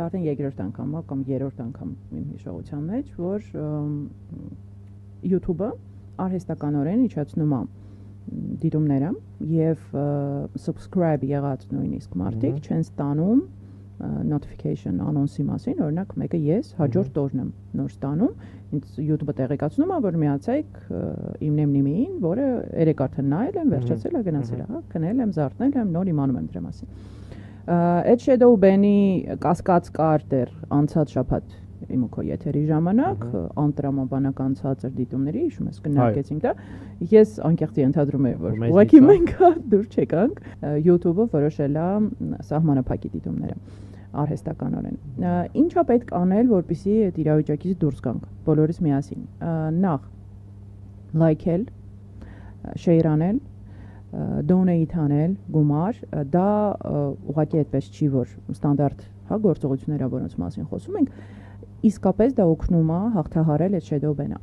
Արդեն երկրորդ անգամ կամ երրորդ անգամ իմ հիշողության մեջ, որ YouTube-ը արհեստականորեն իջեցնում է դիտումները եւ subscribe եղած նույնիսկ մարդիկ չեն ստանում notification անոնսի մասին, օրինակ մեկը ես հաջորդ օրն եմ նոր ստանում, ինձ YouTube-ը տեղեկացնում է, որ միացեք իմ նեմնիմին, որը երեք արդեն նայել եմ, վերջացել է, գնացել է, հա, քնել եմ, զարթնել եմ, նոր իմանում եմ դրա մասին։ Այդ Shadow Ban-ի կասկած կար դեռ անցած շաբաթ իմ ու քո եթերի ժամանակ, անտրամաբանական ցածր դիտումների, հիշում ես, քննարկեցինք դա։ Ես անկեղծ ենթադրում եմ, որ ուղղակի մենք դուր չեկանք, YouTube-ը որոշել է սահմանափակի դիտումները արհեստականորեն։ Ինչա պետք անել, որպեսզի այդ իրավիճակից դուրս գանք, բոլորս միասին։ Նախ լայքել, շեյր անել, donate անել, գումար, դա ուղղակի այդպես չի, որ ստանդարտ, հա, գործողությունները, որոնց մասին խոսում ենք, իսկապես դա օգնում է հաղթահարել այդ Shadow Ban-ը։